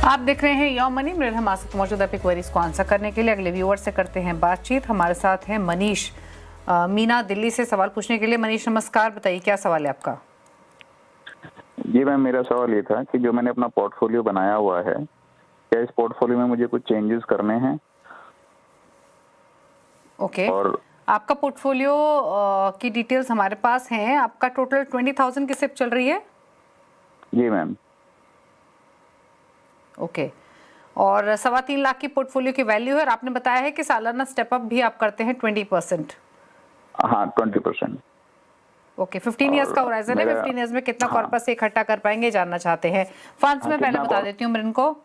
आप देख रहे हैं यो मनी। मेरे हमारे साथ मौजूद है क्वेरीज को आंसर करने के लिए अगले व्यूअर से करते हैं बातचीत। हमारे साथ हैं मनीष मीना दिल्ली से सवाल पूछने के लिए। मनीष नमस्कार, बताइए क्या सवाल है आपका। जी मैम, मेरा सवाल ये था कि जो मैंने अपना पोर्टफोलियो बनाया हुआ है, क्या इस पोर्टफोलियो में मुझे कुछ चेंजेस करने हैं? ओके, और आपका पोर्टफोलियो की डिटेल्स हमारे पास हैं। आपका टोटल 20,000 की सिप चल रही है? जी मैम। ओके, और 3.25 लाख की पोर्टफोलियो की वैल्यू है और आपने बताया है कि सालाना स्टेप अप भी आप करते हैं 20%। हाँ, 20%। ओके, 15 इयर्स का होराइजन है। 15 इयर्स में कितना कॉर्पस इकट्ठा कर पाएंगे जानना चाहते हैं। फंड्स में पहले बता देती हूँ मृन को,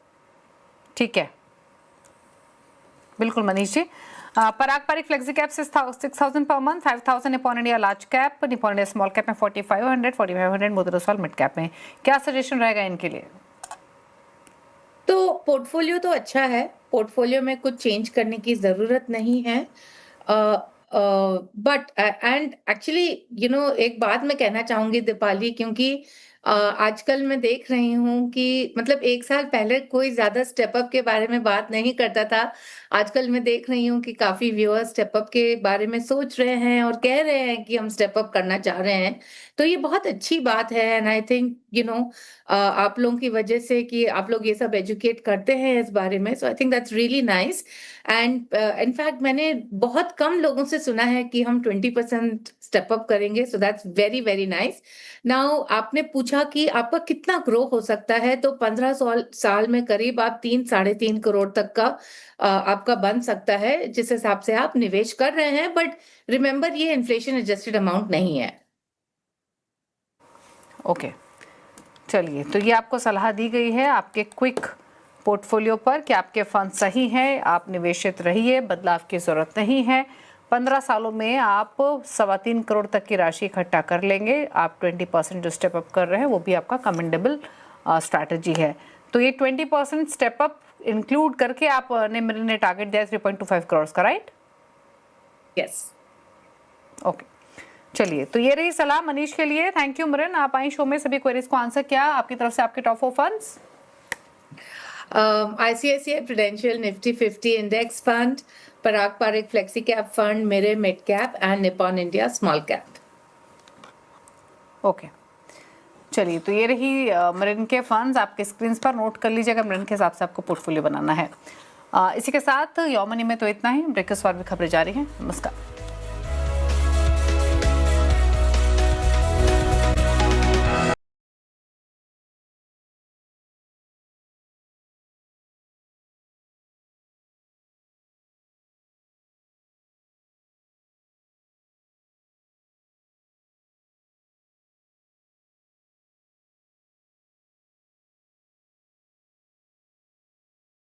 ठीक है? बिल्कुल Manish ji. Parag Parikh flexi cap 6,000 per month, 5,000 Nippon India large cap, Nippon India small cap में 4,500 मोदी रसवाल मिड कैप में। क्या सजेशन रहेगा इनके लिए? तो पोर्टफोलियो तो अच्छा है, पोर्टफोलियो में कुछ चेंज करने की ज़रूरत नहीं है। बट एंड एक्चुअली एक बात मैं कहना चाहूँगी दीपाली, क्योंकि आजकल मैं देख रही हूँ कि मतलब 1 साल पहले कोई ज़्यादा स्टेप अप के बारे में बात नहीं करता था। आजकल मैं देख रही हूँ कि काफ़ी व्यूअर्स स्टेप अप के बारे में सोच रहे हैं और कह रहे हैं कि हम स्टेप अप करना चाह रहे हैं। तो ये बहुत अच्छी बात है एंड आई थिंक आप लोगों की वजह से कि आप लोग ये सब एजुकेट करते हैं इस बारे में, so I think that's really nice. And in fact मैंने बहुत कम लोगों से सुना है कि हम 20% स्टेप अप करेंगे, so that's very very nice. Now आपने पूछा कि आपका कितना ग्रो हो सकता है, तो 15 साल में करीब आप 3-3.5 करोड़ तक का आपका बन सकता है, जिस हिसाब से आप निवेश कर रहे हैं। बट रिमेंबर, ये इन्फ्लेशन एडजस्टेड अमाउंट नहीं है। ओके, चलिए, तो ये आपको सलाह दी गई है आपके क्विक पोर्टफोलियो पर कि आपके फंड सही हैं, आप निवेशित रहिए, बदलाव की ज़रूरत नहीं है। 15 सालों में आप 3.25 करोड़ तक की राशि इकट्ठा कर लेंगे। आप 20% जो स्टेप अप कर रहे हैं वो भी आपका कमेंडेबल स्ट्रैटेजी है। तो ये 20% स्टेप अप इंक्लूड करके आपने टारगेट दिया 3.25 करोड़ का, राइट? यस। ओके, चलिए, तो ये रही सलाह मनीष के लिए। थैंक यू मुरन, आप आई शो में सभी क्वेरीज को आंसर किया। आपकी तरफ से आपके top 4 funds ICICI Prudential Nifty 50 Index Fund, Parag Parikh Flexi Cap Fund, मेरे Mid Cap and Nippon India Small Cap। Okay, चलिए, तो ये रही मृन के फंड्स। आपके स्क्रीन पर नोट कर लीजिएगा, मृन के हिसाब से आपको पोर्टफोलियो बनाना है। इसी के साथ यो मनी में तो इतना ही। ब्रेक के बाद भी खबरें जारी हैं। नमस्कार।